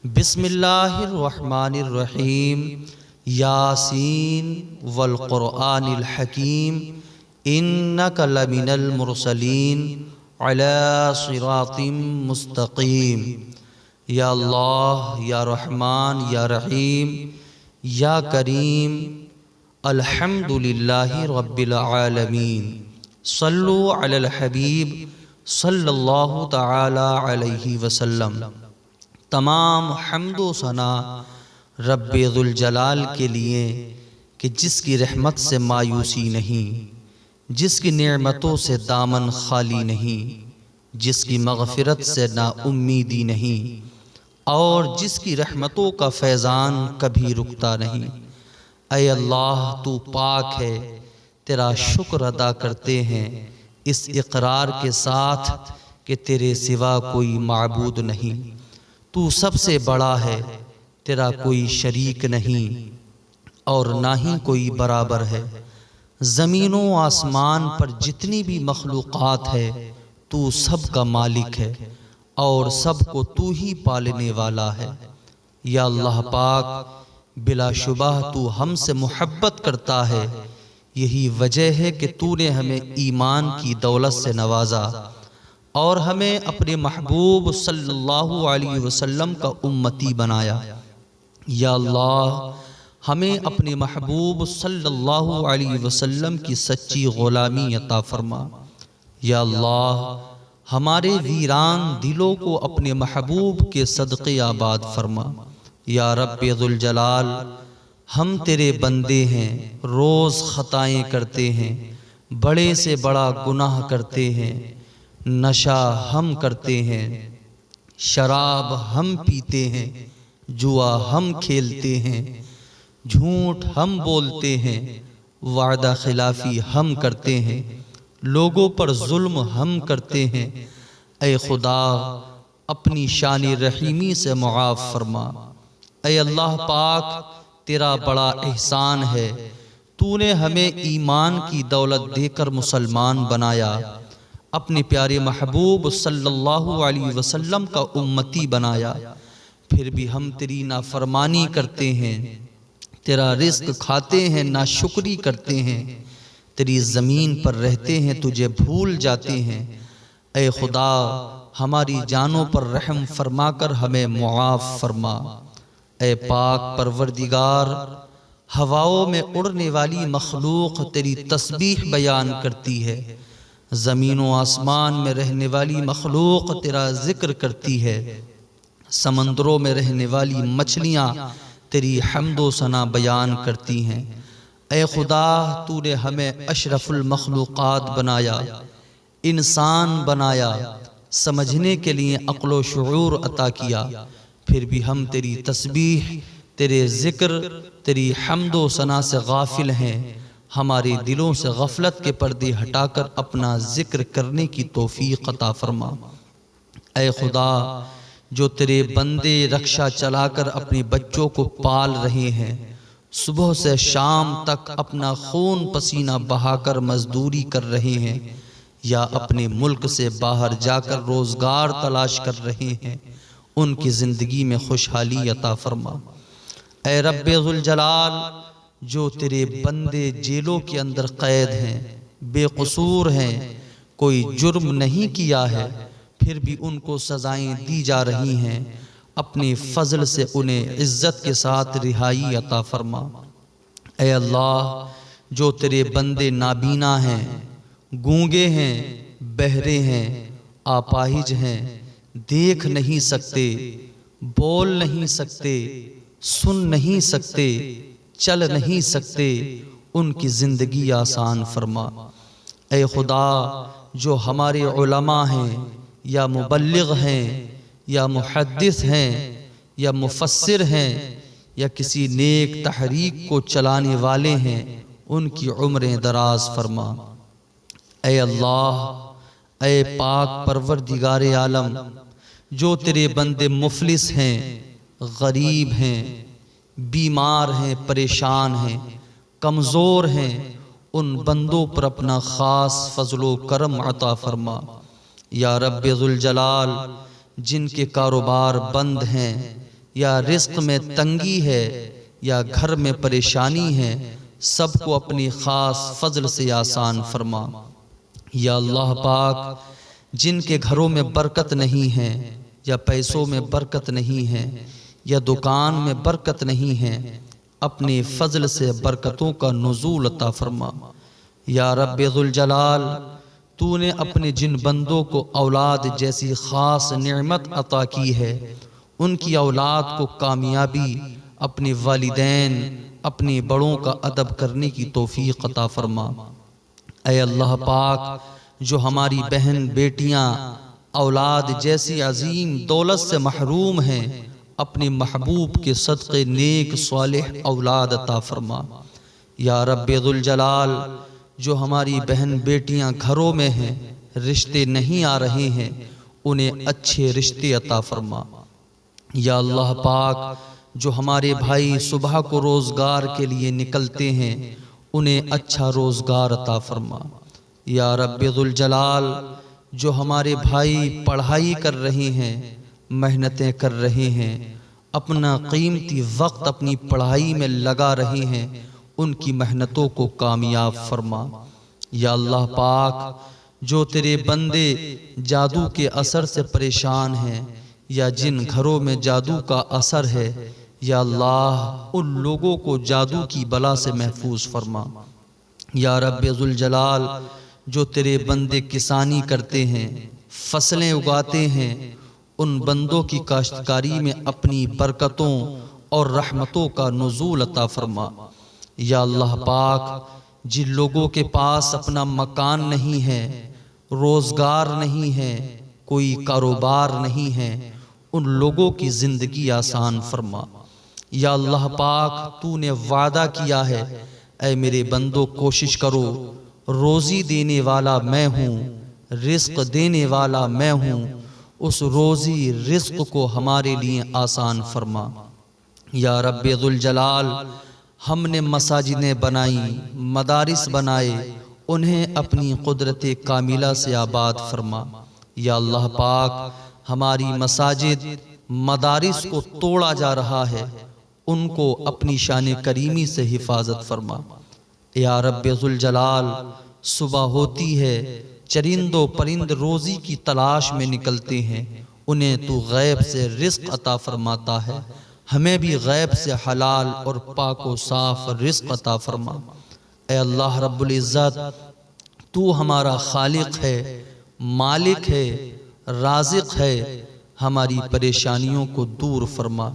بسم اللہ الرحمن الرحیم یاسین والقرآن الحکیم انک لمن المرسلین علی صراط مستقیم۔ یا اللہ یا رحمان یا رحیم یا کریم، الحمد للہ رب العالمین، صلو علی الحبیب صلی اللہ تعالی علیہ وسلم۔ تمام حمد و ثنا رب ذوالجلال کے لیے کہ جس کی رحمت سے مایوسی نہیں، جس کی نعمتوں سے دامن خالی نہیں، جس کی مغفرت سے نا امیدی نہیں، اور جس کی رحمتوں کا فیضان کبھی رکتا نہیں۔ اے اللہ تو پاک ہے، تیرا شکر ادا کرتے ہیں اس اقرار کے ساتھ کہ تیرے سوا کوئی معبود نہیں، تو سب سے بڑا ہے، تیرا کوئی شریک نہیں اور نہ ہی کوئی برابر ہے۔ زمین و آسمان پر جتنی بھی مخلوقات ہے تو سب کا مالک ہے اور سب کو تو ہی پالنے والا ہے۔ یا اللہ پاک، بلا شبہ تو ہم سے محبت کرتا ہے، یہی وجہ ہے کہ تو نے ہمیں ایمان کی دولت سے نوازا اور ہمیں اپنے محبوب صلی اللہ علیہ وسلم کا امتی بنایا۔ یا اللہ، ہمیں اپنے محبوب صلی اللہ علیہ وسلم کی سچی غلامی عطا فرما۔ یا اللہ، ہمارے ویران دلوں کو اپنے محبوب کے صدقے آباد فرما۔ یا رب ذوالجلال، ہم تیرے بندے ہیں، روز خطائیں کرتے ہیں، بڑے سے بڑا گناہ کرتے ہیں، نشہ ہم کرتے ہیں، شراب ہم پیتے ہیں، جوا ہم کھیلتے ہیں، جھوٹ ہم بولتے ہیں، وعدہ خلافی ہم کرتے ہیں، لوگوں پر ظلم ہم کرتے ہیں۔ اے خدا، اپنی شان رحیمی سے معاف فرما۔ اے اللہ پاک، تیرا بڑا احسان ہے، تو نے ہمیں ایمان کی دولت دے کر مسلمان بنایا، اپنے پیارے محبوب صلی اللہ علیہ وسلم کا امتی بنایا، پھر بھی ہم تیری نافرمانی کرتے ہیں، تیرا رزق کھاتے ہیں، ناشکری کرتے ہیں، تیری زمین پر رہتے ہیں، تجھے بھول جاتے ہیں۔ اے خدا، ہماری جانوں پر رحم فرما کر ہمیں معاف فرما۔ اے پاک پروردگار، ہواؤں میں اڑنے والی مخلوق تیری تسبیح بیان کرتی ہے، زمین و آسمان میں رہنے والی مخلوق تیرا ذکر کرتی ہے، سمندروں میں رہنے والی مچھلیاں تیری حمد و ثنا بیان کرتی ہیں۔ اے خدا، تو نے ہمیں اشرف المخلوقات بنایا، انسان بنایا، سمجھنے کے لیے عقل و شعور عطا کیا، پھر بھی ہم تیری تسبیح، تیرے ذکر، تیری حمد و ثنا سے غافل ہیں۔ ہمارے دلوں سے غفلت کے پردے ہٹا کر اپنا ذکر کرنے کی توفیق عطا فرما۔ اے خدا، جو تیرے بندے رکشہ چلا کر اپنے بچوں کو پال رہے ہیں، صبح سے شام تک اپنا خون پسینہ بہا کر مزدوری کر رہے ہیں، یا اپنے ملک سے باہر جا کر روزگار تلاش کر رہے ہیں، ان کی زندگی میں خوشحالی عطا فرما۔ اے رب ذوالجلال، جو تیرے بندے جیلوں کے اندر قید ہیں، بے قصور ہیں، کوئی جرم نہیں کیا ہے، پھر بھی ان کو سزائیں دی جا رہی ہیں، اپنی فضل سے انہیں عزت کے ساتھ رہائی عطا فرما۔ اے اللہ، جو تیرے بندے نابینا ہیں، گونگے ہیں، بہرے ہیں، اپاہج ہیں، دیکھ نہیں سکتے، بول نہیں سکتے، سن نہیں سکتے، چل نہیں سکتے، ان کی زندگی آسان فرما۔ اے خدا، جو ہمارے علماء ہیں، یا مبلغ ہیں، یا محدث ہیں، یا مفسر ہیں، یا کسی نیک تحریک کو چلانے والے ہیں، ان کی عمریں دراز فرما۔ اے اللہ، اے پاک پروردگار عالم، جو تیرے بندے مفلس ہیں، غریب ہیں، بیمار ہیں، پریشان ہیں، کمزور ہیں، ان بندوں پر اپنا خاص فضل و کرم عطا فرما۔ یا رب ذوالجلال، جن کے کاروبار بند ہیں، یا رزق میں تنگی ہے یا گھر میں پریشانی ہے، سب کو اپنی خاص فضل سے آسان فرما۔ یا اللہ پاک، جن کے گھروں میں برکت نہیں ہے یا پیسوں میں برکت نہیں ہے یا دکان میں برکت نہیں ہے، اپنے فضل سے برکتوں کا نزول عطا فرما۔ یا رب ذوالجلال، تو نے اپنے جن بندوں کو اولاد جیسی خاص نعمت عطا کی ہے، ان کی اولاد کو کامیابی، اپنے والدین، اپنے بڑوں کا ادب کرنے کی توفیق عطا فرما۔ اے اللہ پاک، جو ہماری بہن بیٹیاں اولاد جیسی عظیم دولت سے محروم ہیں، اپنے محبوب کے صدقے نیک صالح اولاد عطا فرما۔ یا رب ذوالجلال، جو ہماری بہن بیٹیاں گھروں میں ہیں، رشتے نہیں آ رہے ہیں، انہیں اچھے رشتے عطا فرما۔ یا اللہ پاک، جو ہمارے بھائی صبح کو روزگار کے لیے نکلتے ہیں، انہیں اچھا روزگار عطا فرما۔ یا رب ذوالجلال، جو ہمارے بھائی پڑھائی کر رہے ہیں، محنتیں کر رہے ہیں، اپنا قیمتی وقت اپنی پڑھائی میں لگا رہے ہیں، ان کی محنتوں کو کامیاب فرما۔ یا اللہ پاک، جو تیرے بندے جادو کے اثر سے پریشان ہیں یا جن گھروں میں جادو کا اثر ہے، یا اللہ ان لوگوں کو جادو کی بلا سے محفوظ فرما۔ یا رب ذوالجلال، جو تیرے بندے کسانی کرتے ہیں، فصلیں اگاتے ہیں، ان بندوں کی کاشتکاری میں اپنی برکتوں اور رحمتوں کا نزول عطا فرما۔ یا اللہ پاک، جن لوگوں کے پاس اپنا مکان نہیں ہے، روزگار نہیں ہے، کوئی کاروبار نہیں ہے، ان لوگوں کی زندگی آسان فرما۔ یا اللہ پاک، تو نے وعدہ کیا ہے، اے میرے بندو کوشش کرو، روزی دینے والا میں ہوں، رزق دینے والا میں ہوں، اس روزی رزق کو ہمارے لیے آسان فرما۔ یا رب ذوالجلال، ہم نے مساجدیں بنائی، مدارس بنائے، انہیں اپنی قدرت کاملہ سے آباد فرما۔ یا اللہ پاک، ہماری مساجد مدارس کو توڑا جا رہا ہے، ان کو اپنی شان کریمی سے حفاظت فرما۔ یا رب ذوالجلال، صبح ہوتی ہے، چرند و پرند روزی کی تلاش میں نکلتے ہیں، انہیں تو غیب سے رزق عطا فرماتا ہے، ہمیں بھی غیب سے حلال اور پاک و صاف رزق عطا فرما۔ اے اللہ رب العزت، تو ہمارا خالق ہے، مالک ہے، رازق ہے، ہماری پریشانیوں کو دور فرما۔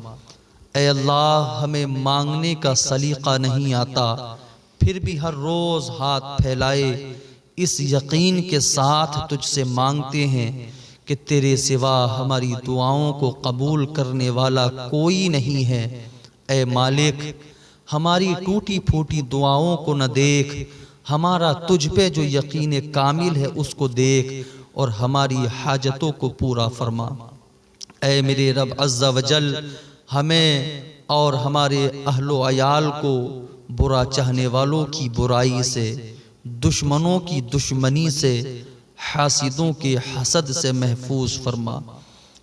اے اللہ، ہمیں مانگنے کا سلیقہ نہیں آتا، پھر بھی ہر روز ہاتھ پھیلائے اس یقین کے ساتھ تجھ سے مانگتے ہیں کہ تیرے سوا ہماری دعاؤں کو قبول کرنے والا کوئی نہیں ہے۔ اے مالک، ہماری ٹوٹی پھوٹی دعاؤں کو نہ دیکھ، ہمارا تجھ پہ جو یقین کامل ہے اس کو دیکھ اور ہماری حاجتوں کو پورا فرما۔ اے میرے رب عز و جل، ہمیں اور ہمارے اہل و عیال کو برا چاہنے والوں کی برائی سے، دشمنوں کی دشمنی سے، حاسدوں کے حسد سے محفوظ فرما۔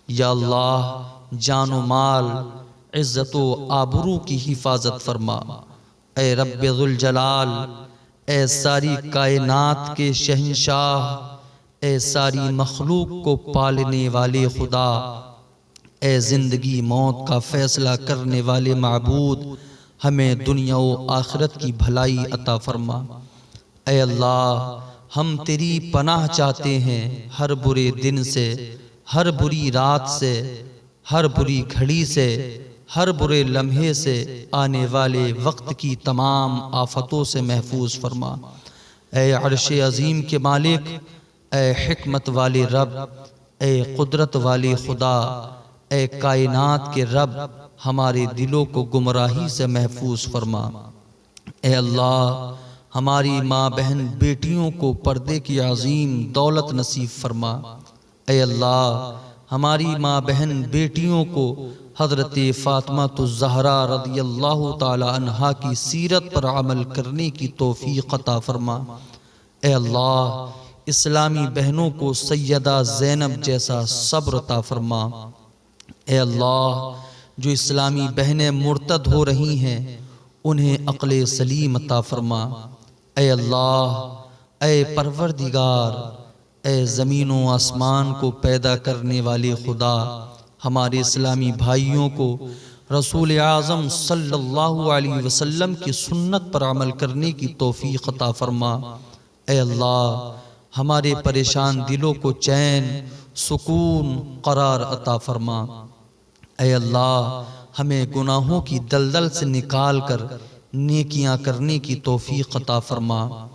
یا اللہ، جان و مال، عزت و آبرو کی حفاظت فرما۔ اے رب ذوالجلال، اے ساری کائنات کے شہنشاہ، اے ساری مخلوق کو پالنے والے خدا، اے زندگی موت کا فیصلہ کرنے والے معبود، ہمیں دنیا و آخرت کی بھلائی عطا فرما۔ اے اللہ، ہم تیری پناہ چاہتے ہیں ہر برے دن سے، ہر بری رات سے، ہر بری گھڑی سے، ہر برے لمحے سے، آنے والے وقت کی تمام آفتوں سے محفوظ فرما۔ اے عرش عظیم کے مالک، اے حکمت والے رب، اے قدرت والے خدا، اے کائنات کے رب، ہمارے دلوں کو گمراہی سے محفوظ فرما۔ اے اللہ، ہماری ماں بہن بیٹیوں کو پردے کی عظیم دولت نصیب فرما۔ اے اللہ، ہماری ماں بہن بیٹیوں کو حضرت فاطمہ الزہرا رضی اللہ تعالی عنہا کی سیرت پر عمل کرنے کی توفیق عطا فرما۔ اے اللہ، اسلامی بہنوں کو سیدہ زینب جیسا صبر عطا فرما۔ اے اللہ، جو اسلامی بہنیں مرتد ہو رہی ہیں انہیں عقل سلیم عطا فرما۔ اے اللہ، اے پروردگار، اے زمین و آسمان کو پیدا کرنے والے خدا، ہمارے اسلامی بھائیوں کو رسول اعظم صلی اللہ علیہ وسلم کی سنت پر عمل کرنے کی توفیق عطا فرما۔ اے اللہ، ہمارے پریشان دلوں کو چین، سکون، قرار عطا فرما۔ اے اللہ، ہمیں گناہوں کی دلدل سے نکال کر نیکیاں کرنے کی توفیق عطا فرما۔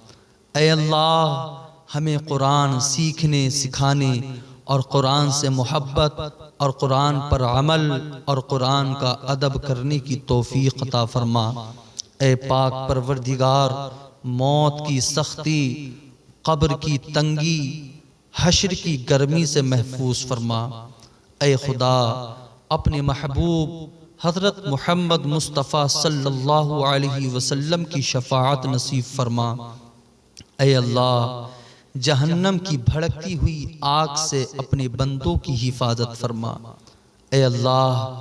اے اللہ، ہمیں قرآن سیکھنے، سکھانے اور قرآن سے محبت اور قرآن پر عمل اور قرآن کا ادب کرنے کی توفیق عطا فرما۔ اے پاک پروردگار، موت کی سختی، قبر کی تنگی، حشر کی گرمی سے محفوظ فرما۔ اے خدا، اپنے محبوب حضرت محمد مصطفیٰ صلی اللہ علیہ وسلم کی شفاعت نصیب فرما۔ اے اللہ، جہنم کی بھڑکتی ہوئی آگ سے اپنے بندوں کی حفاظت فرما۔ اے اللہ،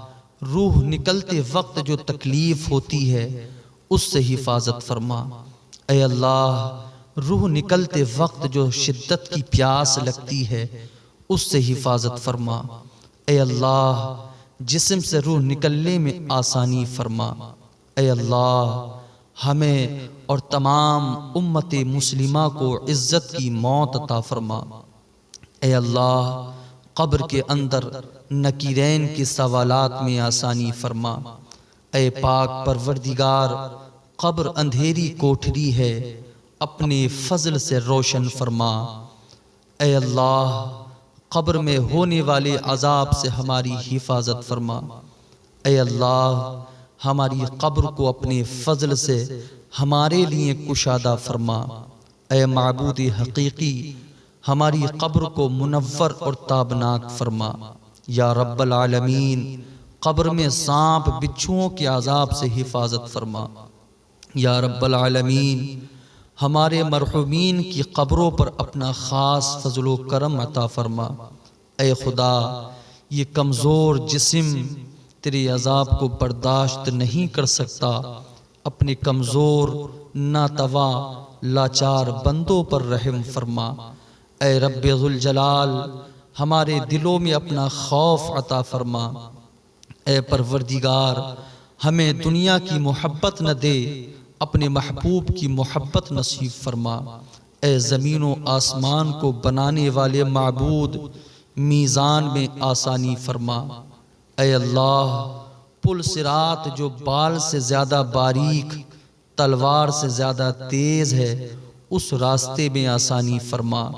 روح نکلتے وقت جو تکلیف ہوتی ہے اس سے حفاظت فرما۔ اے اللہ، روح نکلتے وقت جو شدت کی پیاس لگتی ہے اس سے حفاظت فرما۔ اے اللہ، جسم سے روح نکلنے میں آسانی فرما۔ اے اللہ، ہمیں اور تمام امت مسلمہ کو عزت کی موت عطا فرما۔ اے اللہ، قبر کے اندر نکیرین کے سوالات میں آسانی فرما۔ اے پاک پروردگار، قبر اندھیری کوٹھری ہے، اپنے فضل سے روشن فرما۔ اے اللہ، قبر میں ہونے والے عذاب سے ہماری حفاظت فرما۔ اے اللہ، ہماری قبر کو اپنے فضل سے ہمارے لیے کشادہ فرما۔ اے معبود حقیقی، ہماری قبر کو منور اور تابناک فرما۔ یا رب العالمین، قبر میں سانپ بچھوؤں کے عذاب سے حفاظت فرما۔ یا رب العالمین، ہمارے مرحومین کی قبروں پر اپنا خاص فضل و کرم عطا فرما۔ اے خدا، یہ کمزور جسم تیرے عذاب کو برداشت نہیں کر سکتا، اپنے کمزور، ناتوا، لاچار بندوں پر رحم فرما۔ اے رب ذوالجلال، ہمارے دلوں میں اپنا خوف عطا فرما۔ اے پروردگار، ہمیں دنیا کی محبت نہ دے، اپنے محبوب کی محبت نصیب فرما۔ اے زمین و آسمان کو بنانے والے معبود، میزان میں آسانی فرما۔ اے اللہ، پل صراط جو بال سے زیادہ باریک، تلوار سے زیادہ تیز ہے، اس راستے میں آسانی فرما۔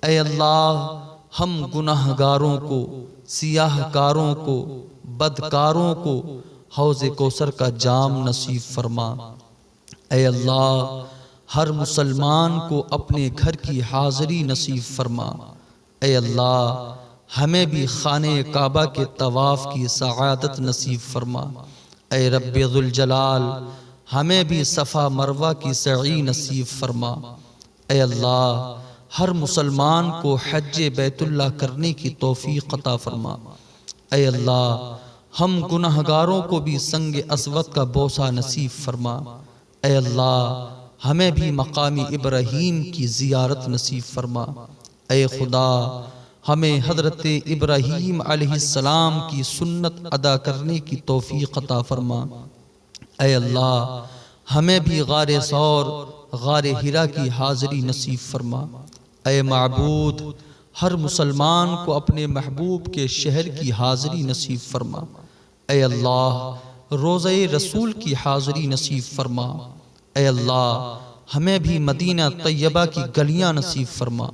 اے اللہ، ہم گناہ گاروں کو، سیاہ کاروں کو، بدکاروں کو حوض کوثر کا جام نصیب فرما۔ اے اللہ، ہر مسلمان کو اپنے گھر کی حاضری نصیب فرما۔ اے اللہ، ہمیں بھی خانہ کعبہ کے طواف کی سعادت نصیب فرما۔ اے رب ذوالجلال، ہمیں بھی صفا مروہ کی سعی نصیب فرما۔ اے اللہ، ہر مسلمان کو حج بیت اللہ کرنے کی توفیق عطا فرما۔ اے اللہ، ہم گناہگاروں کو بھی سنگ اسود کا بوسہ نصیب فرما۔ اے اللہ، ہمیں بھی مقام ابراہیم کی زیارت نصیب فرما۔ اے خدا، ہمیں حضرت ابراہیم علیہ السلام کی سنت ادا کرنے کی توفیق عطا فرما۔ اے اللہ، ہمیں بھی غار ثور، غار ہرا کی حاضری نصیب فرما۔ اے معبود، ہر مسلمان کو اپنے محبوب کے شہر کی حاضری نصیب فرما۔ اے اللہ، روضہ رسول کی حاضری نصیب فرما۔ اے اللہ، ہمیں بھی مدینہ طیبہ کی گلیاں نصیب فرما۔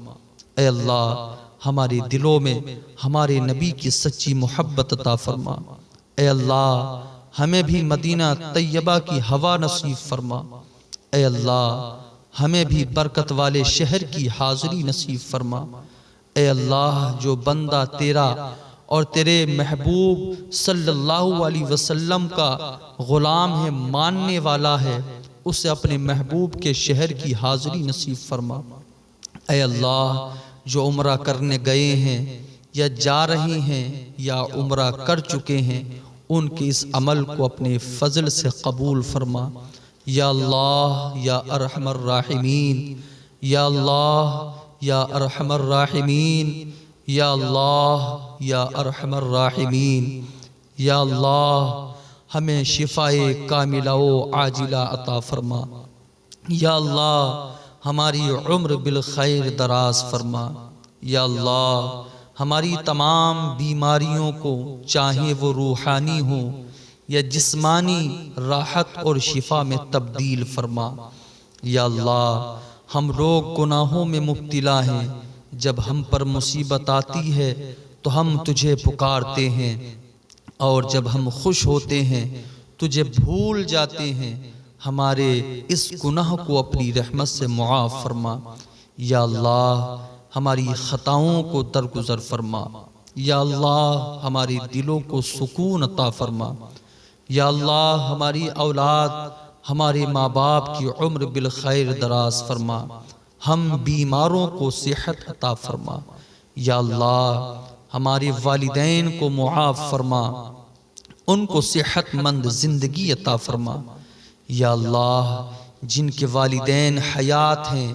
اے اللہ، ہمارے دلوں میں ہمارے نبی کی سچی محبت عطا فرما۔ اے اللہ، ہمیں بھی مدینہ طیبہ کی ہوا نصیب فرما۔ اے اللہ، ہمیں بھی برکت والے شہر کی حاضری نصیب فرما۔ اے اللہ، جو بندہ تیرا اور تیرے محبوب صلی اللہ علیہ وسلم کا غلام ہے، ماننے والا ہے، اسے اپنے محبوب کے شہر کی حاضری نصیب فرما۔ اے اللہ، جو عمرہ کرنے گئے ہیں یا جا رہے ہیں یا عمرہ کر چکے ہیں، ان کے اس عمل کو اپنے فضل سے قبول فرما۔ یا اللہ یا ارحم الراحمین، یا اللہ یا ارحم الراحمین، یا اللہ یا ارحم الراحمین۔ یا اللہ ہمیں شفائے کاملہ و عاجلہ عطا فرما۔ یا اللہ ہماری عمر بالخیر دراز فرما۔ یا اللہ ہماری تمام بیماریوں کو، چاہے وہ روحانی ہوں یا جسمانی، راحت اور شفا میں تبدیل فرما۔ یا اللہ ہم لوگ گناہوں میں مبتلا ہیں، جب ہم پر مصیبت آتی ہے تو ہم تجھے پکارتے ہیں، اور جب ہم خوش ہوتے ہیں تجھے بھول جاتے ہیں۔ ہمارے اس گناہ کو اپنی رحمت سے معاف فرما۔ یا اللہ ہماری خطاؤں کو درگزر فرما۔ یا اللہ ہماری دلوں کو سکون عطا فرما۔ یا اللہ ہماری اولاد، ہمارے ماں باپ کی عمر بالخیر دراز فرما۔ ہم بیماروں کو صحت عطا فرما۔ یا اللہ ہمارے والدین کو معاف فرما، ان کو صحت مند زندگی عطا فرما۔ یا اللہ جن کے والدین حیات ہیں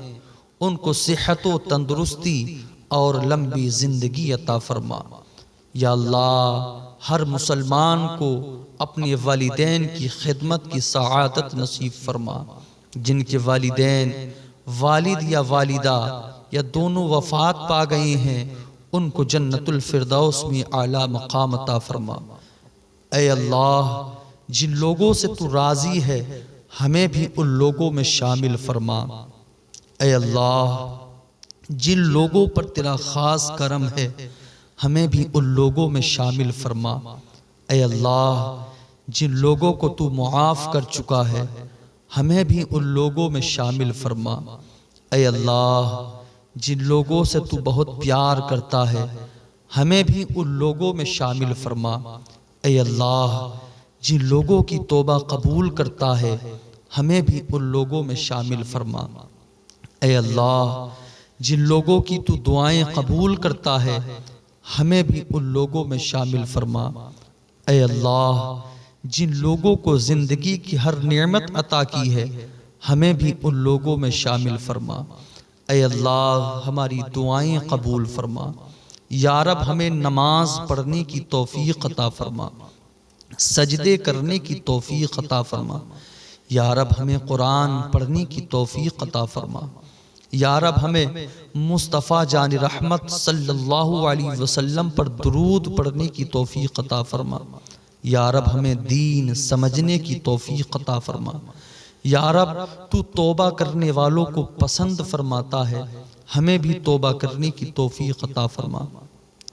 ان کو صحت و تندرستی اور لمبی زندگی عطا فرما۔ یا اللہ ہر مسلمان کو اپنے والدین کی خدمت کی سعادت نصیب فرما۔ جن کے والدین، والد یا والدہ یا دونوں وفات پا گئے ہیں، ان کو جنت الفردوس میں اعلیٰ مقام عطا فرما۔ اے اللہ جن لوگوں سے تو راضی ہے ہمیں بھی ان لوگوں میں شامل فرما۔ اے اللہ جن لوگوں پر تیرا خاص کرم ہے ہمیں بھی ان لوگوں میں شامل فرما۔ اے اللہ جن لوگوں کو تو معاف کر چکا ہے ہمیں بھی ان لوگوں میں شامل فرما۔ اے اللہ جن لوگوں سے تو بہت پیار کرتا ہے ہمیں بھی ان لوگوں میں شامل فرما۔ اے اللہ جن لوگوں کی توبہ قبول کرتا ہے ہمیں بھی ان لوگوں میں شامل فرما۔ اے اللہ جن لوگوں کی تو دعائیں قبول کرتا ہے ہمیں بھی ان لوگوں میں شامل فرما۔ اے اللہ جن لوگوں کو زندگی کی ہر نعمت عطا کی ہے ہمیں بھی ان لوگوں میں شامل فرما۔ اے اللہ ہماری دعائیں قبول فرما۔ یا رب ہمیں نماز پڑھنے کی توفیق عطا فرما، سجدے کرنے کی توفیق عطا فرما۔ یا رب ہمیں قرآن پڑھنے کی توفیق عطا فرما۔ یا رب ہمیں مصطفیٰ جان رحمت صلی اللہ علیہ وسلم پر درود پڑھنے کی توفیق عطا فرما۔ یا رب ہمیں دین سمجھنے کی توفیق عطا فرما۔ یا رب تو توبہ کرنے والوں کو پسند فرماتا ہے ہمیں بھی توبہ کرنے کی توفیق عطا فرما۔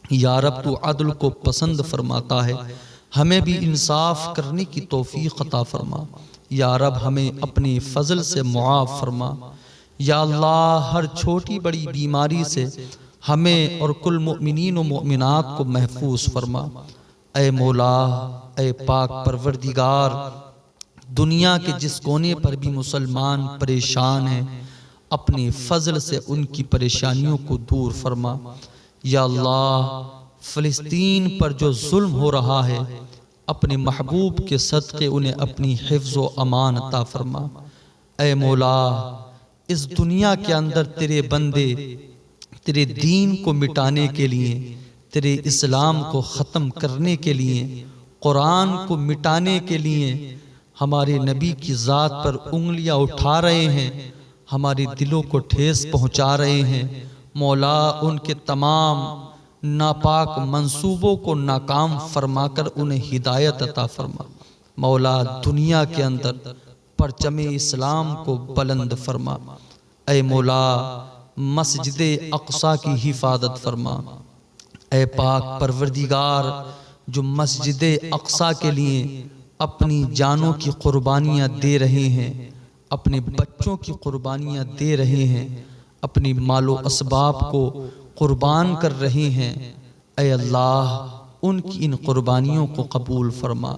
یا رب تو عدل کو پسند فرماتا ہے ہمیں بھی انصاف کرنے کی توفیق عطا فرما۔ یا رب ہمیں اپنے فضل سے معاف فرما۔ یا اللہ ہر چھوٹی بڑی بیماری سے ہمیں اور کل مؤمنین و مؤمنات کو محفوظ فرما۔ اے مولا، اے پاک پروردگار، دنیا کے جس کونے پر بھی مسلمان پریشان ہیں اپنے فضل سے ان کی پریشانیوں کو دور فرما۔ یا اللہ فلسطین پر جو ظلم ہو رہا ہے اپنے محبوب کے صدقے انہیں اپنی حفظ و امان عطا فرما۔ اے مولا اس دنیا کے اندر تیرے بندے تیرے دین کو مٹانے کے لیے، تیرے اسلام کو ختم کرنے کے لیے، قرآن کو مٹانے کے لیے ہمارے نبی کی ذات پر انگلیاں اٹھا رہے ہیں، ہمارے دلوں کو ٹھیس پہنچا رہے ہیں۔ مولا ان کے تمام ناپاک منصوبوں کو ناکام فرما کر انہیں ہدایت عطا فرما۔ مولا دنیا کے اندر پرچم اسلام کو بلند فرما۔ اے مولا مسجد اقصی کی حفاظت فرما۔ اے پاک پروردگار جو مسجد اقصی کے لیے اپنی جانوں کی قربانیاں دے رہے ہیں، اپنے بچوں کی قربانیاں دے رہے ہیں، اپنی مال و اسباب کو قربان کر رہے ہیں، اے اللہ ان کی ان قربانیوں کو قبول فرما۔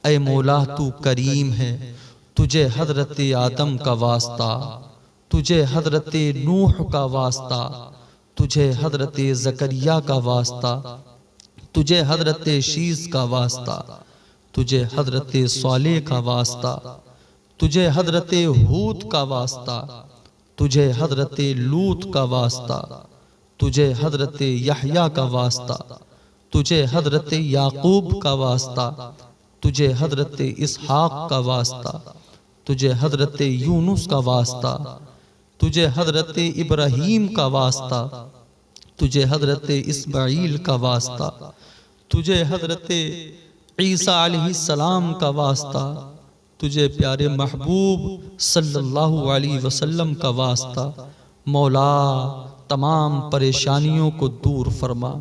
اے مولا تو کریم ہے، تجھے حضرت آدم کا واسطہ، تجھے حضرت نوح کا واسطہ، تجھے حضرت زکریا کا واسطہ، تجھے حضرت شیس کا واسطہ، تجھے حضرت صالح کا واسطہ، تجھے حضرت ہود کا واسطہ، تجھے حضرت لوط کا واسطہ، تجھے حضرت یحییٰ کا واسطہ، تجھے حضرت یعقوب کا واسطہ، تجھے حضرت اسحاق کا واسطہ، تجھے حضرت یونس کا واسطہ، تجھے حضرت ابراہیم کا واسطہ، تجھے حضرت اسماعیل کا واسطہ، تجھے حضرت عیسیٰ علیہ السلام کا واسطہ، تجھے پیارے محبوب صلی اللہ علیہ وسلم کا واسطہ۔ مولا تمام پریشانیوں کو دور فرما۔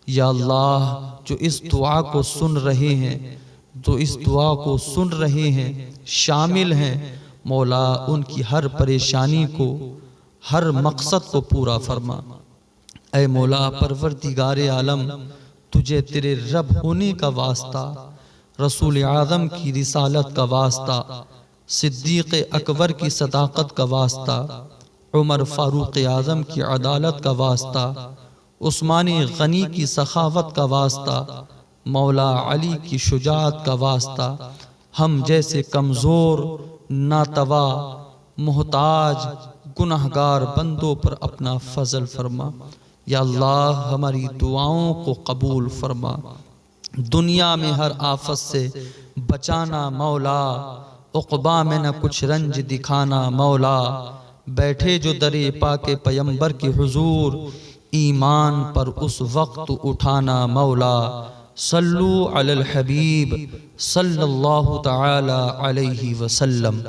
یا اللہ جو اس دعا کو سن رہے ہیں، جو اس دعا کو سن رہے ہیں، شامل ہیں، مولا ان کی ہر پریشانی کو، ہر مقصد کو پورا فرما۔ اے مولا پروردگار عالم، تجھے تیرے رب ہونے کا واسطہ، رسول اعظم کی رسالت کا واسطہ، صدیق اکبر کی صداقت کا واسطہ، عمر فاروق اعظم کی عدالت کا واسطہ، عثمان غنی کی سخاوت کا واسطہ، مولا علی کی شجاعت کا واسطہ، ہم جیسے کمزور، ناتوا، محتاج، گناہگار بندوں پر اپنا فضل فرما۔ یا اللہ ہماری دعاؤں کو قبول فرما۔ دنیا میں ہر آفت سے بچانا مولا، عقبہ میں نہ کچھ رنج دکھانا مولا، بیٹھے جو در پاک پیمبر کے حضور، ایمان پر اس وقت اٹھانا مولا۔ صلو علی الحبیب صلی اللہ تعالی علیہ وسلم۔